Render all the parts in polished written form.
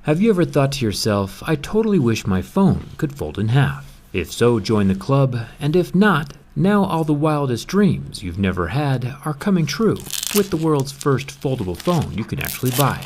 Have you ever thought to yourself, I totally wish my phone could fold in half? If so, join the club, and if not, now all the wildest dreams you've never had are coming true with the world's first foldable phone you can actually buy.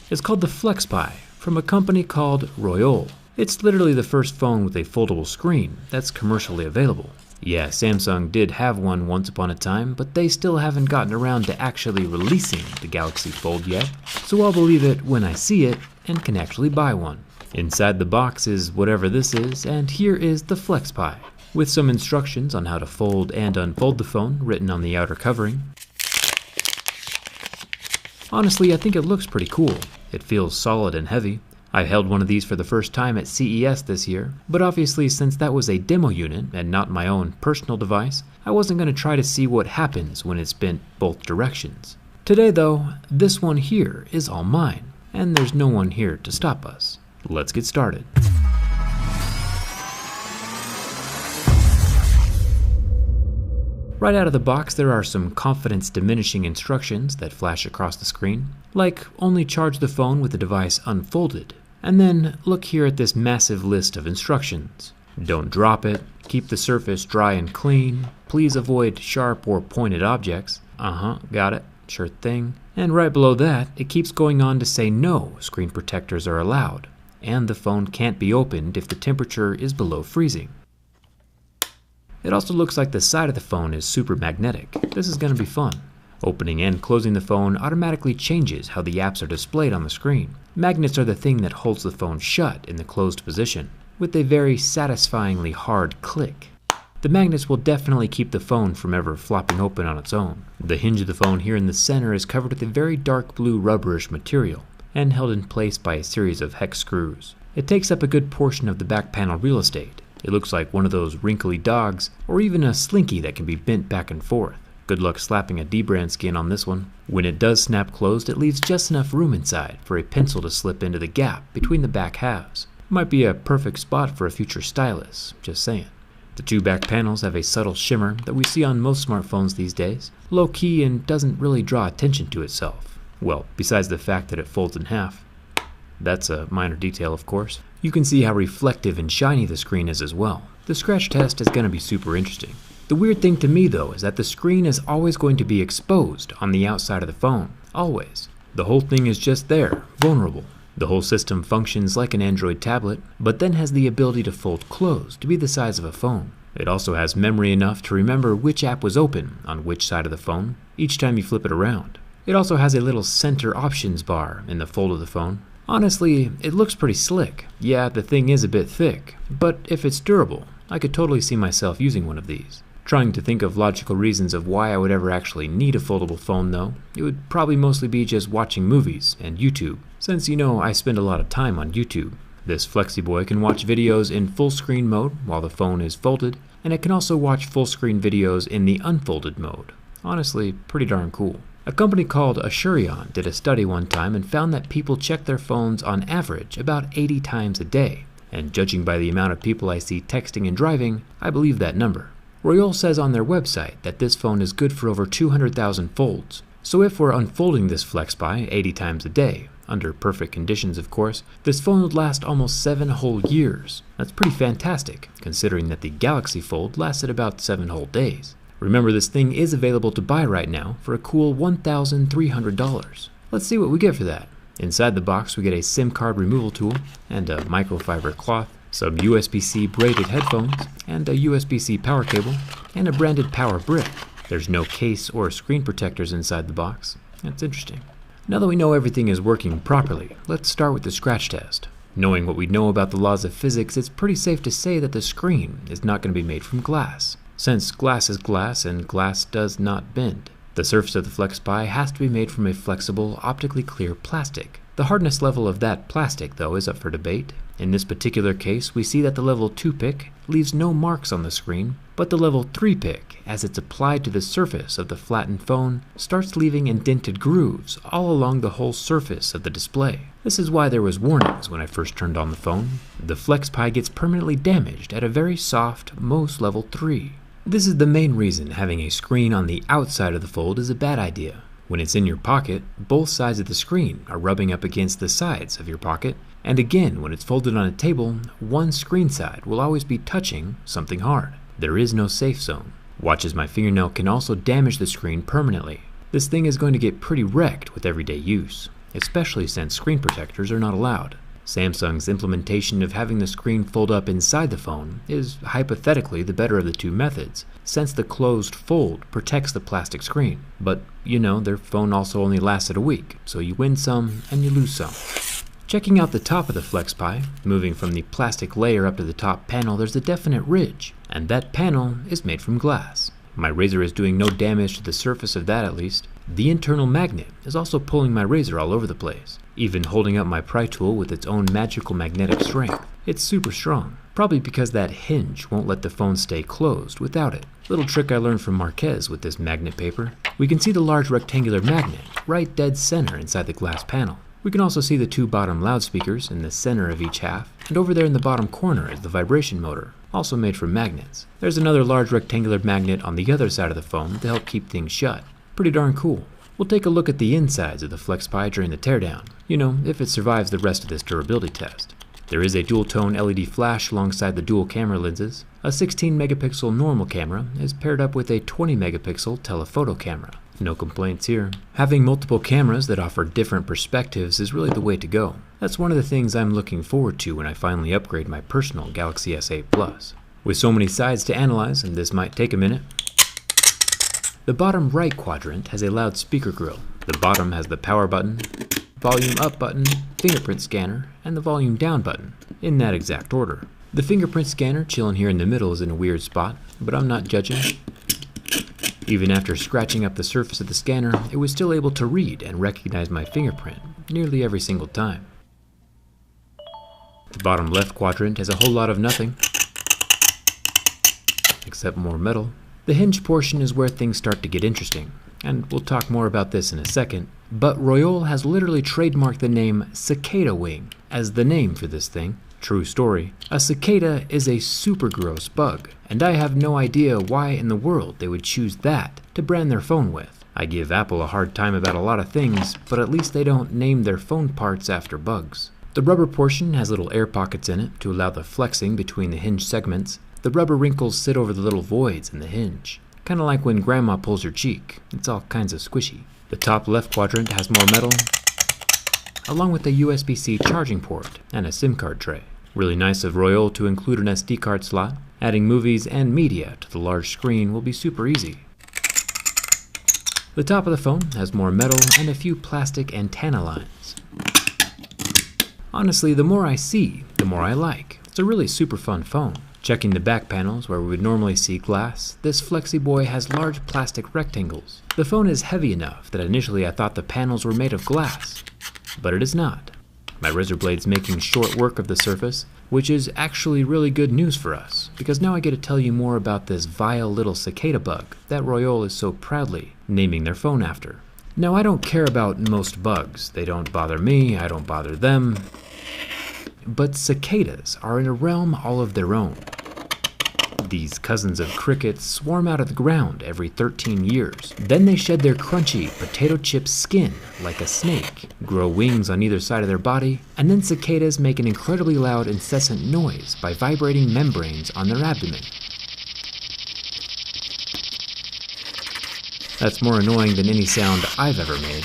It's called the FlexPi from a company called Royole. It's literally the first phone with a foldable screen that's commercially available. Yeah, Samsung did have one once upon a time, but they still haven't gotten around to actually releasing the Galaxy Fold yet, so I'll believe it when I see it and can actually buy one. Inside the box is whatever this is, and here is the FlexPi, with some instructions on how to fold and unfold the phone written on the outer covering. Honestly, I think it looks pretty cool. It feels solid and heavy. I held one of these for the first time at CES this year, but obviously since that was a demo unit and not my own personal device, I wasn't going to try to see what happens when it's bent both directions. Today though, this one here is all mine, and there's no one here to stop us. Let's get started. Right out of the box, there are some confidence-diminishing instructions that flash across the screen, like only charge the phone with the device unfolded. And then look here at this massive list of instructions. Don't drop it, keep the surface dry and clean, please avoid sharp or pointed objects. Got it, sure thing. And right below that, it keeps going on to say no screen protectors are allowed, and the phone can't be opened if the temperature is below freezing. It also looks like the side of the phone is super magnetic. This is going to be fun. Opening and closing the phone automatically changes how the apps are displayed on the screen. Magnets are the thing that holds the phone shut in the closed position, with a very satisfyingly hard click. The magnets will definitely keep the phone from ever flopping open on its own. The hinge of the phone here in the center is covered with a very dark blue rubberish material, and held in place by a series of hex screws. It takes up a good portion of the back panel real estate. It looks like one of those wrinkly dogs, or even a slinky that can be bent back and forth. Good luck slapping a D-brand skin on this one. When it does snap closed, it leaves just enough room inside for a pencil to slip into the gap between the back halves. Might be a perfect spot for a future stylus, just saying. The two back panels have a subtle shimmer that we see on most smartphones these days, low-key and doesn't really draw attention to itself. Well, besides the fact that it folds in half. That's a minor detail, of course. You can see how reflective and shiny the screen is as well. The scratch test is going to be super interesting. The weird thing to me though is that the screen is always going to be exposed on the outside of the phone. Always. The whole thing is just there, vulnerable. The whole system functions like an Android tablet, but then has the ability to fold closed to be the size of a phone. It also has memory enough to remember which app was open on which side of the phone each time you flip it around. It also has a little center options bar in the fold of the phone. Honestly, it looks pretty slick. Yeah, the thing is a bit thick, but if it's durable, I could totally see myself using one of these. Trying to think of logical reasons of why I would ever actually need a foldable phone though, it would probably mostly be just watching movies and YouTube, since you know I spend a lot of time on YouTube. This FlexiBoy can watch videos in full screen mode while the phone is folded, and it can also watch full screen videos in the unfolded mode. Honestly, pretty darn cool. A company called Asurion did a study one time and found that people check their phones on average about 80 times a day, and judging by the amount of people I see texting and driving, I believe that number. Royole says on their website that this phone is good for over 200,000 folds, so if we're unfolding this FlexPi 80 times a day, under perfect conditions of course, this phone would last almost 7 whole years. That's pretty fantastic, considering that the Galaxy Fold lasted about 7 whole days. Remember, this thing is available to buy right now for a cool $1,300. Let's see what we get for that. Inside the box we get a SIM card removal tool and a microfiber cloth, some USB-C braided headphones, and a USB-C power cable, and a branded power brick. There's no case or screen protectors inside the box. That's interesting. Now that we know everything is working properly, let's start with the scratch test. Knowing what we know about the laws of physics, it's pretty safe to say that the screen is not going to be made from glass, since glass is glass and glass does not bend. The surface of the FlexPi has to be made from a flexible, optically clear plastic. The hardness level of that plastic, though, is up for debate. In this particular case, we see that the level 2 pick leaves no marks on the screen, but the level 3 pick, as it's applied to the surface of the flattened phone, starts leaving indented grooves all along the whole surface of the display. This is why there was warnings when I first turned on the phone. The FlexPi gets permanently damaged at a very soft Mohs level 3. This is the main reason having a screen on the outside of the fold is a bad idea. When it's in your pocket, both sides of the screen are rubbing up against the sides of your pocket, and again, when it's folded on a table, one screen side will always be touching something hard. There is no safe zone. Watch as my fingernail can also damage the screen permanently. This thing is going to get pretty wrecked with everyday use, especially since screen protectors are not allowed. Samsung's implementation of having the screen fold up inside the phone is hypothetically the better of the two methods, since the closed fold protects the plastic screen. But, you know, their phone also only lasted a week, so you win some and you lose some. Checking out the top of the FlexPi, moving from the plastic layer up to the top panel, there's a definite ridge, and that panel is made from glass. My razor is doing no damage to the surface of that, at least. The internal magnet is also pulling my razor all over the place, even holding up my pry tool with its own magical magnetic strength. It's super strong, probably because that hinge won't let the phone stay closed without it. Little trick I learned from Marquez with this magnet paper. We can see the large rectangular magnet right dead center inside the glass panel. We can also see the two bottom loudspeakers in the center of each half, and over there in the bottom corner is the vibration motor, also made from magnets. There's another large rectangular magnet on the other side of the phone to help keep things shut. Pretty darn cool. We'll take a look at the insides of the FlexPi during the teardown, you know, if it survives the rest of this durability test. There is a dual-tone LED flash alongside the dual camera lenses. A 16 megapixel normal camera is paired up with a 20 megapixel telephoto camera. No complaints here. Having multiple cameras that offer different perspectives is really the way to go. That's one of the things I'm looking forward to when I finally upgrade my personal Galaxy S8 Plus. With so many sides to analyze, and this might take a minute, the bottom right quadrant has a loudspeaker grill. The bottom has the power button, volume up button, fingerprint scanner, and the volume down button, in that exact order. The fingerprint scanner chilling here in the middle is in a weird spot, but I'm not judging. Even after scratching up the surface of the scanner, it was still able to read and recognize my fingerprint nearly every single time. The bottom left quadrant has a whole lot of nothing, except more metal. The hinge portion is where things start to get interesting, and we'll talk more about this in a second, but Royole has literally trademarked the name Cicada Wing as the name for this thing. True story. A cicada is a super gross bug, and I have no idea why in the world they would choose that to brand their phone with. I give Apple a hard time about a lot of things, but at least they don't name their phone parts after bugs. The rubber portion has little air pockets in it to allow the flexing between the hinge segments. The rubber wrinkles sit over the little voids in the hinge, kind of like when grandma pulls your cheek. It's all kinds of squishy. The top left quadrant has more metal, along with a USB-C charging port and a SIM card tray. Really nice of Royole to include an SD card slot. Adding movies and media to the large screen will be super easy. The top of the phone has more metal and a few plastic antenna lines. Honestly, the more I see, the more I like. It's a really super fun phone. Checking the back panels where we would normally see glass, this Flexi Boy has large plastic rectangles. The phone is heavy enough that initially I thought the panels were made of glass, but it is not. My razor blade's making short work of the surface, which is actually really good news for us, because now I get to tell you more about this vile little cicada bug that Royole is so proudly naming their phone after. Now, I don't care about most bugs. They don't bother me, I don't bother them. But cicadas are in a realm all of their own. These cousins of crickets swarm out of the ground every 13 years. Then they shed their crunchy potato chip skin like a snake, grow wings on either side of their body, and then cicadas make an incredibly loud, incessant noise by vibrating membranes on their abdomen. That's more annoying than any sound I've ever made.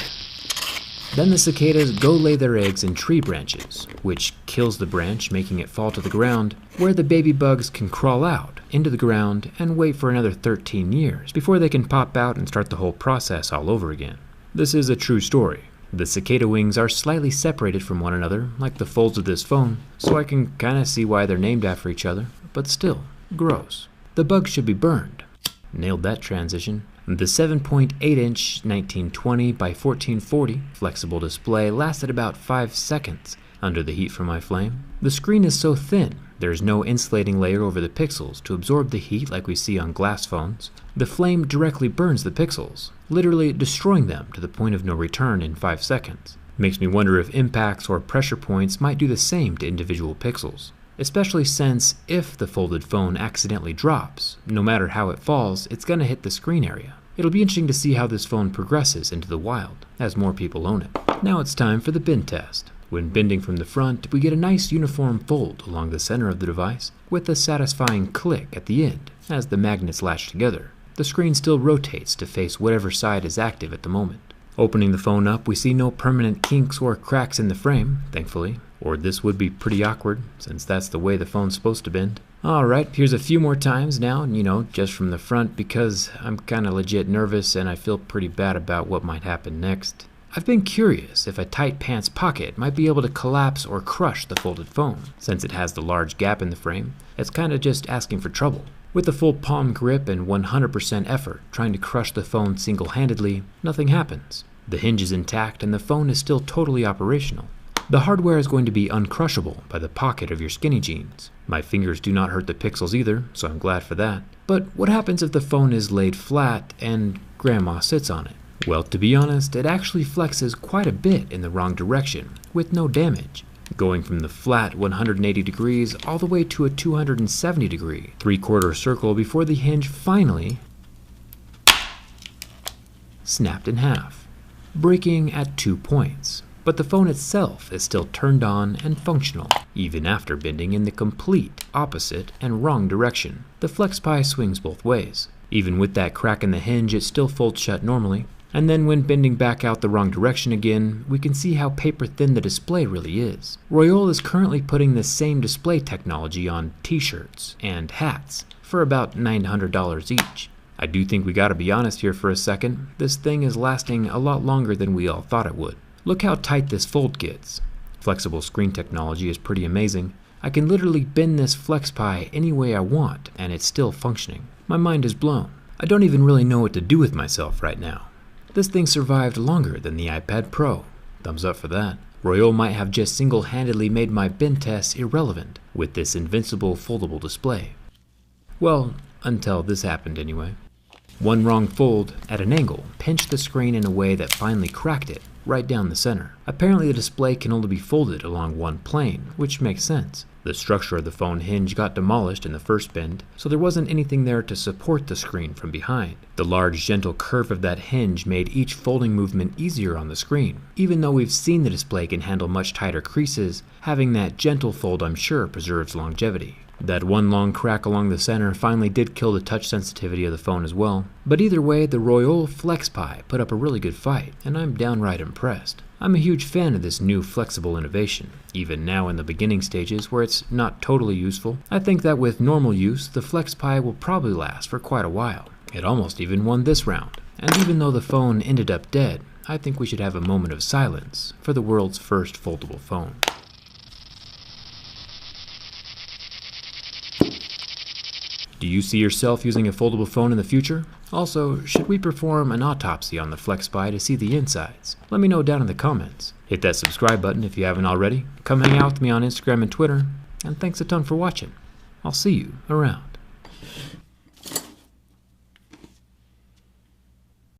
Then the cicadas go lay their eggs in tree branches, which kills the branch, making it fall to the ground, where the baby bugs can crawl out into the ground and wait for another 13 years before they can pop out and start the whole process all over again. This is a true story. The cicada wings are slightly separated from one another, like the folds of this phone, so I can kinda see why they're named after each other, but still, gross. The bugs should be burned. Nailed that transition. The 7.8-inch 1920 by 1440 flexible display lasted about 5 seconds under the heat from my flame. The screen is so thin, there's no insulating layer over the pixels to absorb the heat like we see on glass phones. The flame directly burns the pixels, literally destroying them to the point of no return in 5 seconds. Makes me wonder if impacts or pressure points might do the same to individual pixels. Especially since if the folded phone accidentally drops, no matter how it falls, it's gonna hit the screen area. It'll be interesting to see how this phone progresses into the wild as more people own it. Now it's time for the bend test. When bending from the front, we get a nice uniform fold along the center of the device with a satisfying click at the end as the magnets latch together. The screen still rotates to face whatever side is active at the moment. Opening the phone up, we see no permanent kinks or cracks in the frame, thankfully, or this would be pretty awkward since that's the way the phone's supposed to bend. Alright, here's a few more times now, just from the front because I'm kinda legit nervous and I feel pretty bad about what might happen next. I've been curious if a tight pants pocket might be able to collapse or crush the folded phone. Since it has the large gap in the frame, it's kinda just asking for trouble. With a full palm grip and 100% effort trying to crush the phone single-handedly, nothing happens. The hinge is intact and the phone is still totally operational. The hardware is going to be uncrushable by the pocket of your skinny jeans. My fingers do not hurt the pixels either, so I'm glad for that. But what happens if the phone is laid flat and grandma sits on it? Well, to be honest, it actually flexes quite a bit in the wrong direction, with no damage, going from the flat 180 degrees all the way to a 270 degree three-quarter circle before the hinge finally snapped in half, breaking at 2 points. But the phone itself is still turned on and functional, even after bending in the complete opposite and wrong direction. The FlexPi swings both ways. Even with that crack in the hinge, it still folds shut normally. And then when bending back out the wrong direction again, we can see how paper thin the display really is. Royole is currently putting this same display technology on t-shirts and hats for about $900 each. I do think we gotta be honest here for a second. This thing is lasting a lot longer than we all thought it would. Look how tight this fold gets. Flexible screen technology is pretty amazing. I can literally bend this FlexPi any way I want and it's still functioning. My mind is blown. I don't even really know what to do with myself right now. This thing survived longer than the iPad Pro. Thumbs up for that. Royole might have just single-handedly made my bend tests irrelevant with this invincible foldable display. Well, until this happened anyway. One wrong fold at an angle pinched the screen in a way that finally cracked it right down the center. Apparently the display can only be folded along one plane, which makes sense. The structure of the phone hinge got demolished in the first bend, so there wasn't anything there to support the screen from behind. The large, gentle curve of that hinge made each folding movement easier on the screen. Even though we've seen the display can handle much tighter creases, having that gentle fold I'm sure preserves longevity. That one long crack along the center finally did kill the touch sensitivity of the phone as well. But either way, the Royole FlexPi put up a really good fight, and I'm downright impressed. I'm a huge fan of this new flexible innovation, even now in the beginning stages where it's not totally useful. I think that with normal use, the FlexPi will probably last for quite a while. It almost even won this round. And even though the phone ended up dead, I think we should have a moment of silence for the world's first foldable phone. Do you see yourself using a foldable phone in the future? Also, should we perform an autopsy on the FlexPi to see the insides? Let me know down in the comments. Hit that subscribe button if you haven't already. Come hang out with me on Instagram and Twitter. And thanks a ton for watching. I'll see you around.